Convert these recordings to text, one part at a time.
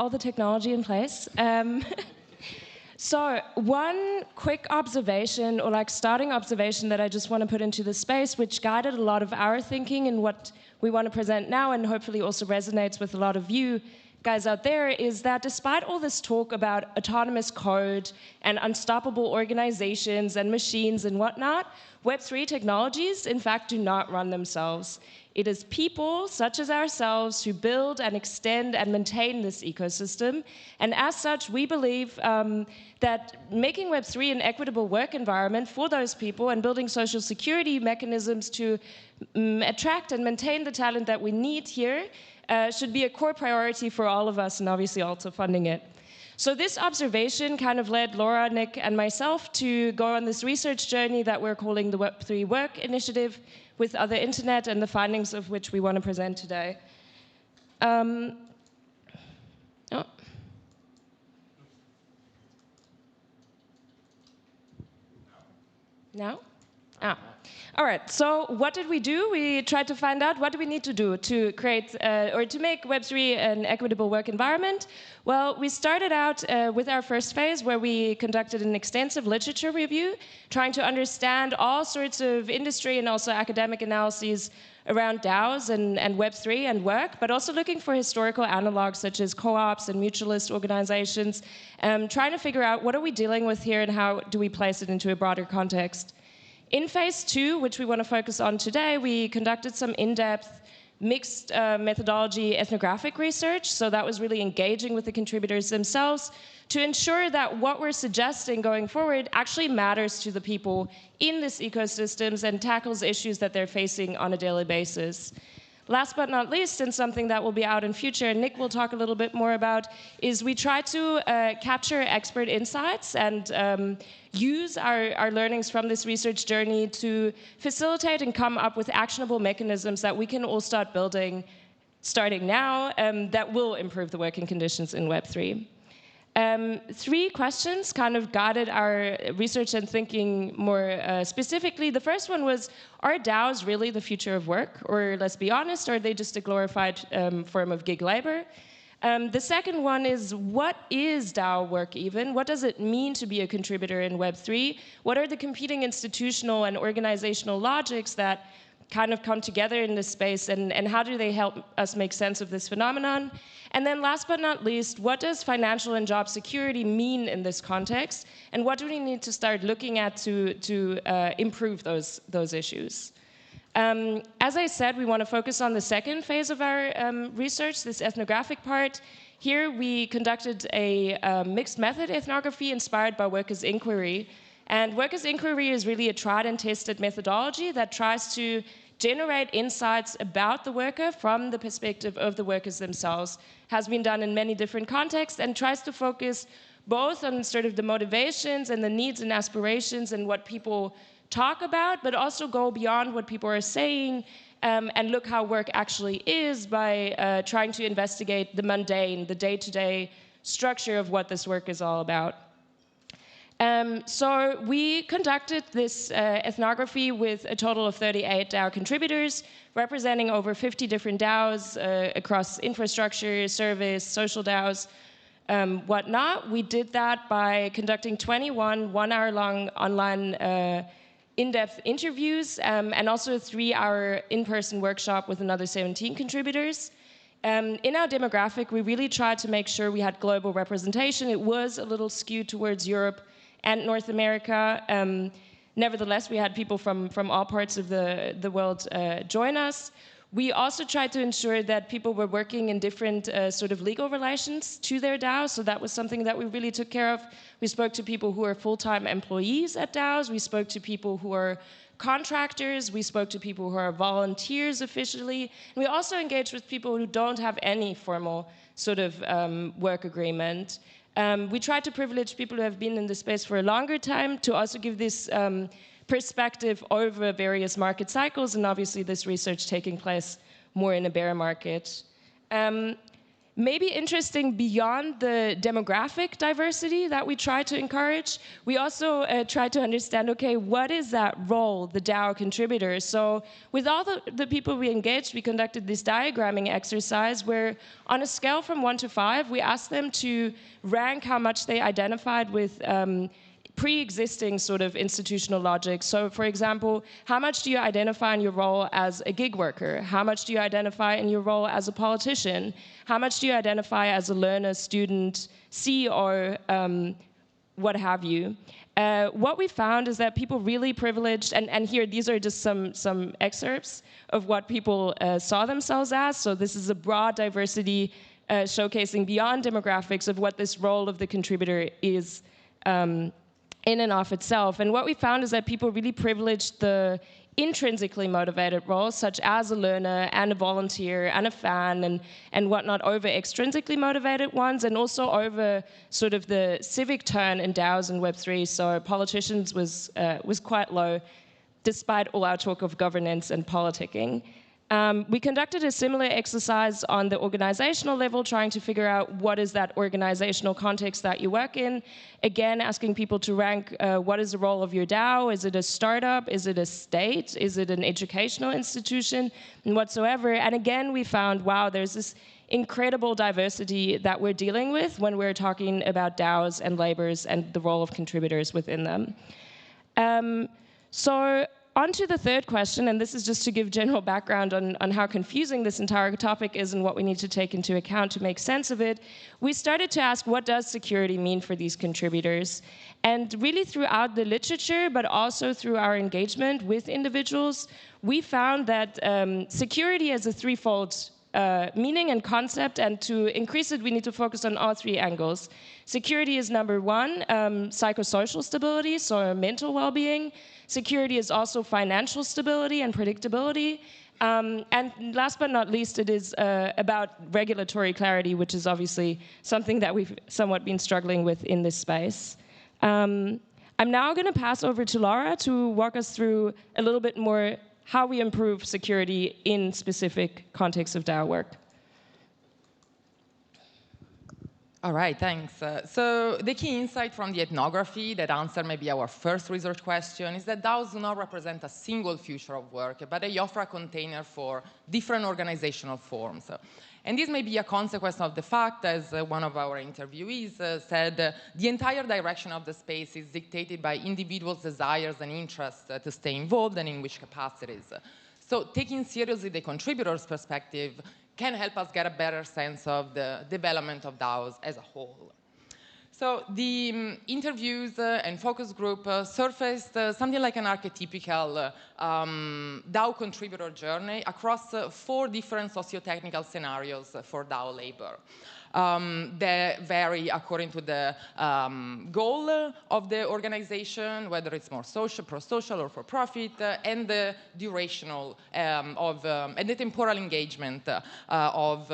all the technology in place. So one quick observation, or like starting observation that I just want to put into the space, which guided a lot of our thinking and what we want to present now, and hopefully also resonates with a lot of you guys out there, is that despite all this talk about autonomous code and unstoppable organizations and machines and whatnot, Web3 technologies, in fact, do not run themselves. It is people, such as ourselves, who build and extend and maintain this ecosystem. And as such, we believe that making Web3 an equitable work environment for those people and building social security mechanisms to attract and maintain the talent that we need here should be a core priority for all of us, and obviously also funding it. So this observation kind of led Laura, Nick, and myself to go on this research journey that we're calling the Web3 Work Initiative with other internet, and the findings of which we want to present today. Oh. Now? Ah. All right, so what did we do? We tried to find out what do we need to do to create or to make Web3 an equitable work environment. Well, we started out with our first phase where we conducted an extensive literature review, trying to understand all sorts of industry and also academic analyses around DAOs and Web3 and work, but also looking for historical analogs such as co-ops and mutualist organizations, trying to figure out what are we dealing with here and how do we place it into a broader context. In phase 2, which we want to focus on today, we conducted some in-depth mixed methodology ethnographic research. So that was really engaging with the contributors themselves to ensure that what we're suggesting going forward actually matters to the people in this ecosystems and tackles issues that they're facing on a daily basis. Last but not least, and something that will be out in future, and Nick will talk a little bit more about, is we try to capture expert insights and use our learnings from this research journey to facilitate and come up with actionable mechanisms that we can all start building starting now that will improve the working conditions in Web3. 3 questions kind of guided our research and thinking more specifically. The first one was, are DAOs really the future of work? Or let's be honest, are they just a glorified form of gig labor? The second one is, what is DAO work even? What does it mean to be a contributor in Web3? What are the competing institutional and organizational logics that kind of come together in this space, and how do they help us make sense of this phenomenon? And then last but not least, what does financial and job security mean in this context? And what do we need to start looking at to improve those issues? As I said, we want to focus on the second phase of our research, this ethnographic part. Here we conducted a mixed method ethnography inspired by workers' inquiry. And workers' inquiry is really a tried and tested methodology that tries to generate insights about the worker from the perspective of the workers themselves. Has been done in many different contexts and tries to focus both on sort of the motivations and the needs and aspirations and what people talk about, but also go beyond what people are saying and look how work actually is by trying to investigate the mundane, the day-to-day structure of what this work is all about. So we conducted this ethnography with a total of 38 DAO contributors, representing over 50 different DAOs across infrastructure, service, social DAOs, whatnot. We did that by conducting 21 one-hour-long online in-depth interviews and also a 3-hour in-person workshop with another 17 contributors. In our demographic, we really tried to make sure we had global representation. It was a little skewed towards Europe and North America. Nevertheless, we had people from all parts of the world join us. We also tried to ensure that people were working in different sort of legal relations to their DAO, so that was something that we really took care of. We spoke to people who are full-time employees at DAOs. We spoke to people who are contractors. We spoke to people who are volunteers officially. And we also engaged with people who don't have any formal sort of work agreement. We try to privilege people who have been in the space for a longer time to also give this perspective over various market cycles, and obviously this research taking place more in a bear market. maybe interesting beyond the demographic diversity that we try to encourage, we also try to understand, okay, what is that role, the DAO contributor? So with all the people we engaged, we conducted this diagramming exercise where on a scale from 1 to 5, we asked them to rank how much they identified with pre-existing sort of institutional logic. So for example, how much do you identify in your role as a gig worker? How much do you identify in your role as a politician? How much do you identify as a learner, student, CEO, what have you? What we found is that people really privileged, and here these are just some excerpts of what people saw themselves as. So this is a broad diversity showcasing beyond demographics of what this role of the contributor is in and of itself. And what we found is that people really privileged the intrinsically motivated roles, such as a learner and a volunteer and a fan and whatnot, over extrinsically motivated ones, and also over sort of the civic turn in DAOs and Web3. So politicians was quite low, despite all our talk of governance and politicking. We conducted a similar exercise on the organizational level, trying to figure out what is that organizational context that you work in. Again, asking people to rank what is the role of your DAO? Is it a startup? Is it a state? Is it an educational institution? And whatsoever. And again, we found, wow, there's this incredible diversity that we're dealing with when we're talking about DAOs and labors and the role of contributors within them. So on to the third question, and this is just to give general background on how confusing this entire topic is and what we need to take into account to make sense of it. We started to ask, what does security mean for these contributors? And really throughout the literature, but also through our engagement with individuals, we found that security has a threefold meaning and concept, and to increase it, we need to focus on all three angles. Security is number one, psychosocial stability, so mental well-being. Security is also financial stability and predictability. And last but not least, it is about regulatory clarity, which is obviously something that we've somewhat been struggling with in this space. I'm now going to pass over to Laura to walk us through a little bit more how we improve security in specific contexts of DAO work. All right, thanks. So the key insight from the ethnography that answered maybe our first research question is that DAOs do not represent a single future of work, but they offer a container for different organizational forms. And this may be a consequence of the fact, as one of our interviewees said, the entire direction of the space is dictated by individuals' desires and interests to stay involved and in which capacities. So taking seriously the contributor's perspective can help us get a better sense of the development of DAOs as a whole. So the interviews and focus group surfaced something like an archetypical DAO contributor journey across 4 different socio-technical scenarios for DAO labor. They vary according to the goal of the organization, whether it's more social, pro-social, or for profit, and the durational and the temporal engagement of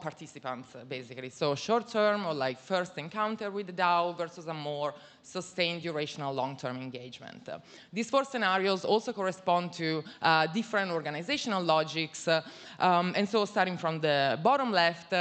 participants, basically. So short-term or like first encounter with the DAO versus a more sustained durational long-term engagement. These 4 scenarios also correspond to different organizational logics. And so starting from the bottom left,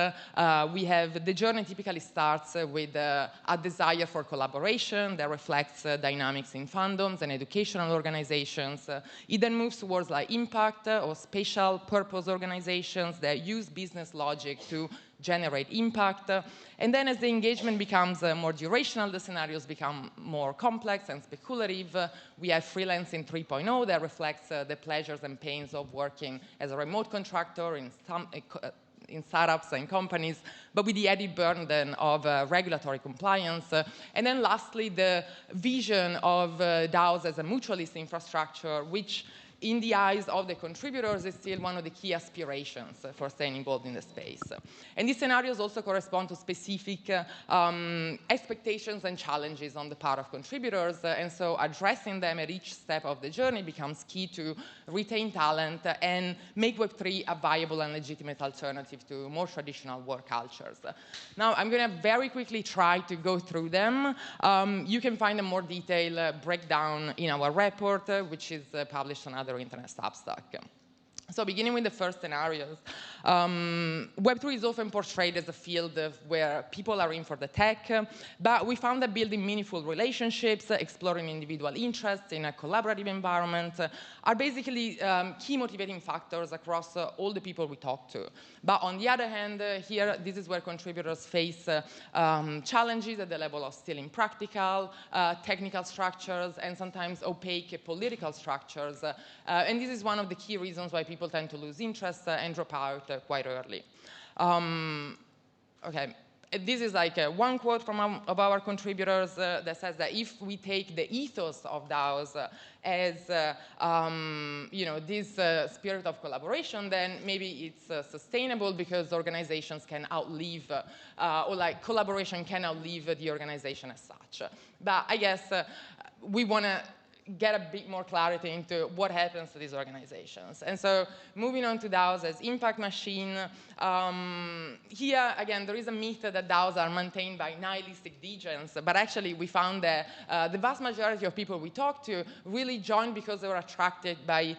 we have the journey typically starts with a desire for collaboration that reflects dynamics in fandoms and educational organizations. It then moves towards like impact or spatial purpose organizations that use business logic to generate impact. And then as the engagement becomes more durational, the scenarios become more complex and speculative. We have freelancing 3.0 that reflects the pleasures and pains of working as a remote contractor in startups and companies, but with the added burden of regulatory compliance. And then lastly, the vision of DAOs as a mutualist infrastructure, which in the eyes of the contributors is still one of the key aspirations for staying involved in the space. And these scenarios also correspond to specific expectations and challenges on the part of contributors, and so addressing them at each step of the journey becomes key to retain talent and make Web3 a viable and legitimate alternative to more traditional work cultures. Now, I'm going to very quickly try to go through them. You can find a more detailed breakdown in our report, which is published on other internet Substack. So beginning with the first scenarios, Web3 is often portrayed as a field where people are in for the tech, but we found that building meaningful relationships, exploring individual interests in a collaborative environment are basically key motivating factors across all the people we talk to. But on the other hand, here, this is where contributors face challenges at the level of still impractical, technical structures, and sometimes opaque political structures. And this is one of the key reasons why people tend to lose interest and drop out quite early. Okay. This is like one quote from of our contributors that says that if we take the ethos of DAOs as this spirit of collaboration, then maybe it's sustainable because organizations can outlive, or like collaboration can outlive the organization as such. But I guess we want to get a bit more clarity into what happens to these organizations. And so moving on to DAOs as impact machine, here, again, there is a myth that DAOs are maintained by nihilistic degens, but actually we found that the vast majority of people we talked to really joined because they were attracted by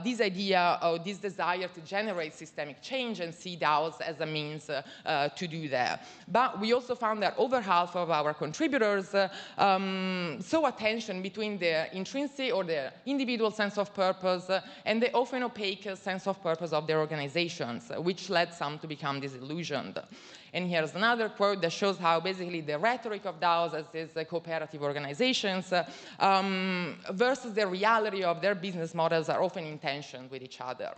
this idea or this desire to generate systemic change and see DAOs as a means to do that. But we also found that over half of our contributors saw a tension between their intrinsic or their individual sense of purpose and the often opaque sense of purpose of their organizations, which led some to become disillusioned. And here's another quote that shows how basically the rhetoric of DAOs as these cooperative organizations versus the reality of their business models are often in tension with each other.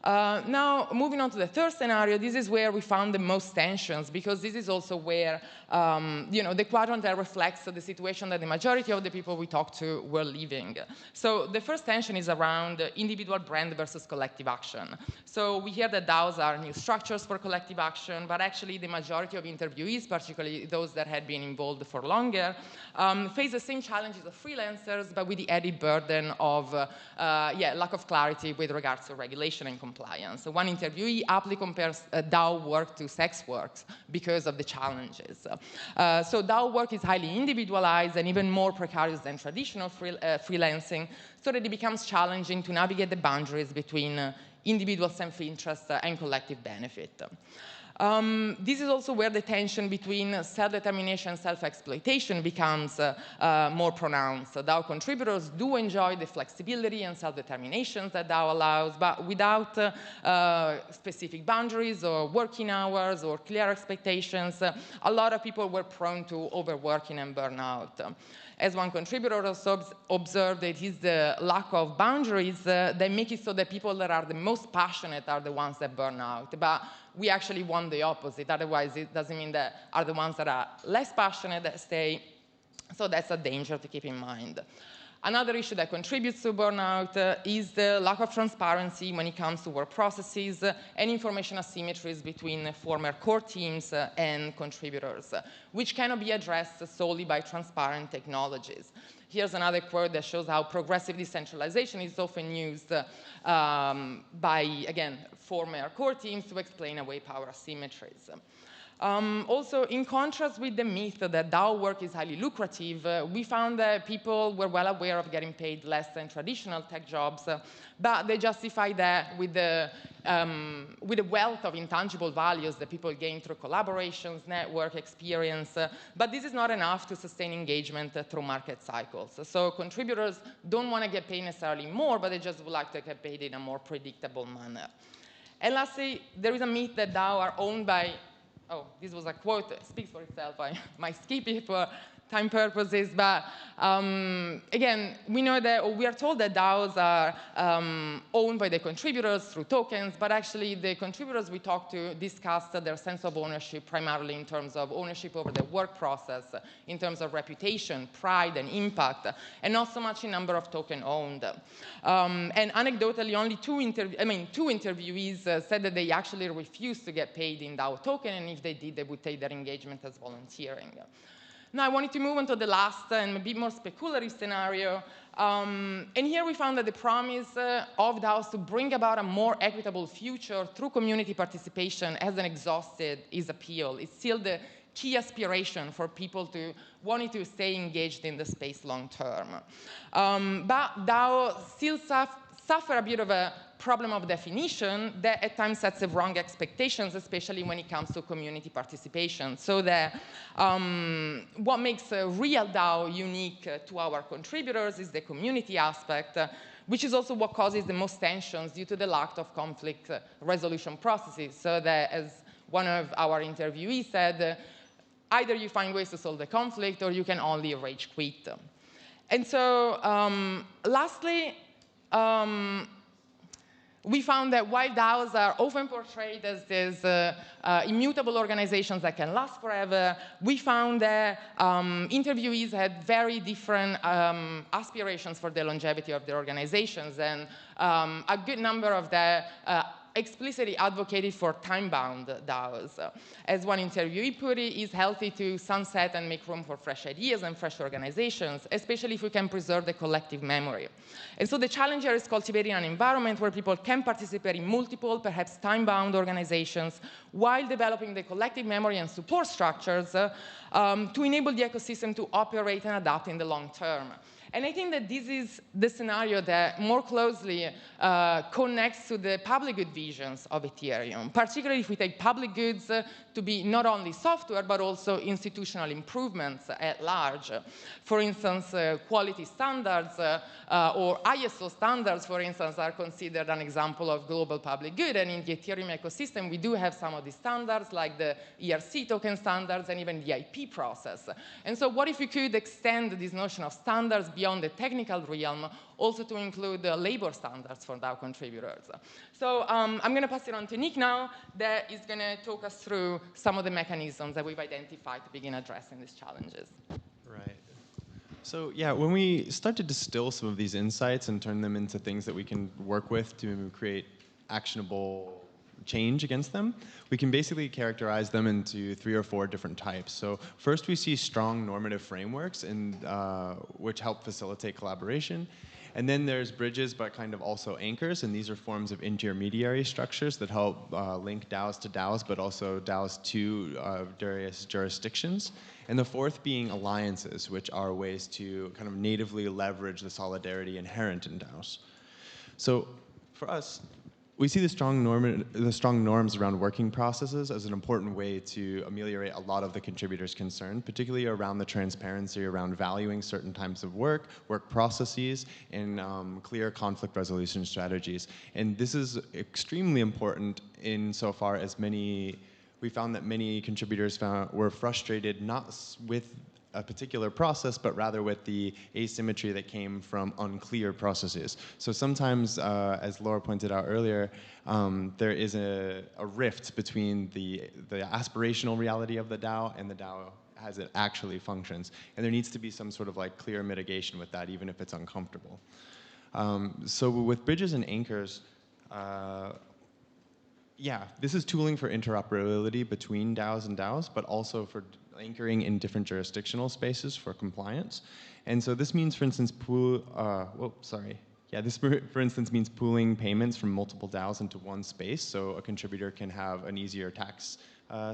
Now, moving on to the third scenario, this is where we found the most tensions, because this is also where the quadrant that reflects the situation that the majority of the people we talked to were living. So the first tension is around individual brand versus collective action. So we hear that DAOs are new structures for collective action, but actually the majority of interviewees, particularly those that had been involved for longer, face the same challenges of freelancers, but with the added burden of lack of clarity with regards to regulation and compliance. So one interviewee aptly compares DAO work to sex work because of the challenges. So DAO work is highly individualized and even more precarious than traditional freelancing, so that it becomes challenging to navigate the boundaries between individual self-interest and collective benefit. This is also where the tension between self-determination and self-exploitation becomes more pronounced. DAO contributors do enjoy the flexibility and self-determination that DAO allows, but without specific boundaries or working hours or clear expectations, a lot of people were prone to overworking and burnout. As one contributor also observed, it is the lack of boundaries that make it so that people that are the most passionate are the ones that burn out. But we actually want the opposite. Otherwise, it doesn't mean that are the ones that are less passionate that stay. So that's a danger to keep in mind. Another issue that contributes to burnout is the lack of transparency when it comes to work processes and information asymmetries between former core teams and contributors, which cannot be addressed solely by transparent technologies. Here's another quote that shows how progressive decentralization is often used by, again, former core teams to explain away power asymmetries. Also, in contrast with the myth that DAO work is highly lucrative, we found that people were well aware of getting paid less than traditional tech jobs, but they justify that with the wealth of intangible values that people gain through collaborations, network, experience, but this is not enough to sustain engagement through market cycles. So contributors don't want to get paid necessarily more, but they just would like to get paid in a more predictable manner. And lastly, there is a myth that DAO are owned by this was a quote that speaks for itself. I might skip it for time purposes, but again, we know that, or we are told that DAOs are owned by the contributors through tokens, but actually the contributors we talked to discussed their sense of ownership primarily in terms of ownership over the work process, in terms of reputation, pride, and impact, and not so much in number of tokens owned. And anecdotally, only two interviewees said that they actually refused to get paid in DAO token, and if they did, they would take their engagement as volunteering. Now, I wanted to move on to the last and a bit more speculative scenario. And here we found that the promise of DAOs to bring about a more equitable future through community participation hasn't exhausted its appeal. It's still the key aspiration for people to wanting to stay engaged in the space long term. But DAO still suffer a bit of a problem of definition that at times sets the wrong expectations, especially when it comes to community participation. So that what makes a real DAO unique to our contributors is the community aspect, which is also what causes the most tensions due to the lack of conflict resolution processes. So that, as one of our interviewees said, either you find ways to solve the conflict or you can only rage quit. And so lastly, we found that while DAOs are often portrayed as these immutable organizations that can last forever, we found that interviewees had very different aspirations for the longevity of their organizations. And a good number of them explicitly advocated for time-bound DAOs. As one interviewee put it, it's healthy to sunset and make room for fresh ideas and fresh organizations, especially if we can preserve the collective memory. And so the challenge here is cultivating an environment where people can participate in multiple, perhaps time-bound organizations, while developing the collective memory and support structures to enable the ecosystem to operate and adapt in the long term. And I think that this is the scenario that more closely connects to the public good visions of Ethereum, particularly if we take public goods to be not only software, but also institutional improvements at large. For instance, quality standards or ISO standards, for instance, are considered an example of global public good. And in the Ethereum ecosystem, we do have some of these standards, like the ERC token standards and even the IP process. And so what if we could extend this notion of standards beyond the technical realm, also to include labor standards for DAO contributors? So I'm going to pass it on to Nick now, that is going to talk us through some of the mechanisms that we've identified to begin addressing these challenges. Right. So yeah, when we start to distill some of these insights and turn them into things that we can work with to create actionable change against them, we can basically characterize them into 3 or 4 different types. So first, we see strong normative frameworks which help facilitate collaboration. And then there's bridges, but kind of also anchors, and these are forms of intermediary structures that help link DAOs to DAOs, but also DAOs to various jurisdictions. And the fourth being alliances, which are ways to kind of natively leverage the solidarity inherent in DAOs. So for us, we see the strong norms around working processes as an important way to ameliorate a lot of the contributors' concern, particularly around the transparency around valuing certain types of work processes, and clear conflict resolution strategies. And this is extremely important insofar as we found that many contributors were frustrated not with a particular process, but rather with the asymmetry that came from unclear processes. So sometimes, as Laura pointed out earlier, there is a rift between the aspirational reality of the DAO and the DAO as it actually functions. And there needs to be some sort of like clear mitigation with that, even if it's uncomfortable. So with bridges and anchors, yeah, this is tooling for interoperability between DAOs and DAOs, but also for anchoring in different jurisdictional spaces for compliance. And so this means, for instance, this, for instance, means pooling payments from multiple DAOs into one space, so a contributor can have an easier tax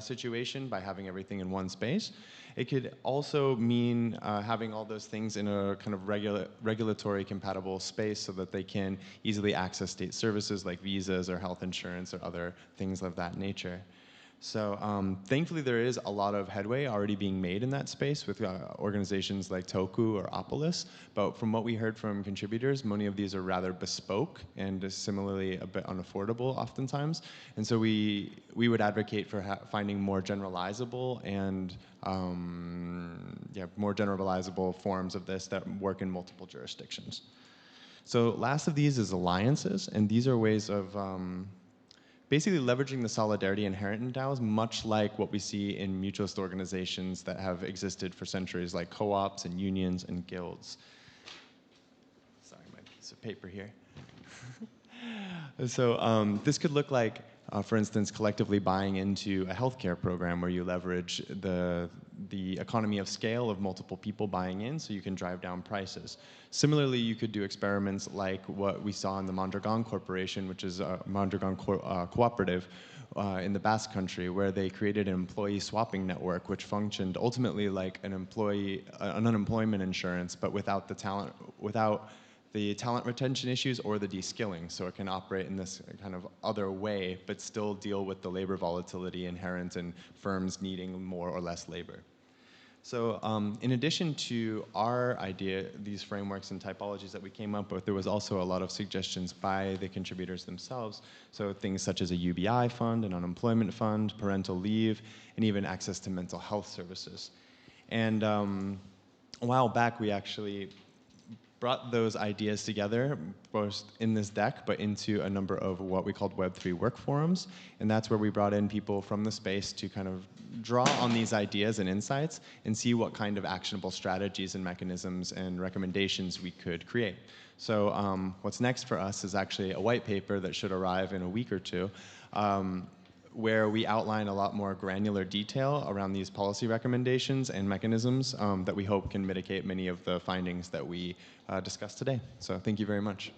situation by having everything in one space. It could also mean having all those things in a kind of regulatory compatible space so that they can easily access state services like visas or health insurance or other things of that nature. So thankfully, there is a lot of headway already being made in that space with organizations like Toku or Opolis. But from what we heard from contributors, many of these are rather bespoke and similarly a bit unaffordable oftentimes. And so we would advocate for finding more generalizable and more generalizable forms of this that work in multiple jurisdictions. So last of these is alliances, and these are ways of basically leveraging the solidarity inherent in DAOs, much like what we see in mutualist organizations that have existed for centuries, like co-ops and unions and guilds. Sorry, my piece of paper here. So this could look like, for instance, collectively buying into a healthcare program where you leverage the economy of scale of multiple people buying in so you can drive down prices. Similarly, you could do experiments like what we saw in the Mondragon Corporation, which is a Mondragon cooperative in the Basque Country, where they created an employee swapping network, which functioned ultimately like an unemployment insurance, but without the talent retention issues or the de-skilling. So it can operate in this kind of other way, but still deal with the labor volatility inherent in firms needing more or less labor. So in addition to our idea, these frameworks and typologies that we came up with, there was also a lot of suggestions by the contributors themselves. So things such as a UBI fund, an unemployment fund, parental leave, and even access to mental health services. And a while back, we actually brought those ideas together, both in this deck, but into a number of what we called Web3 work forums. And that's where we brought in people from the space to kind of draw on these ideas and insights and see what kind of actionable strategies and mechanisms and recommendations we could create. So what's next for us is actually a white paper that should arrive in a week or two, where we outline a lot more granular detail around these policy recommendations and mechanisms that we hope can mitigate many of the findings that we discussed today. So thank you very much.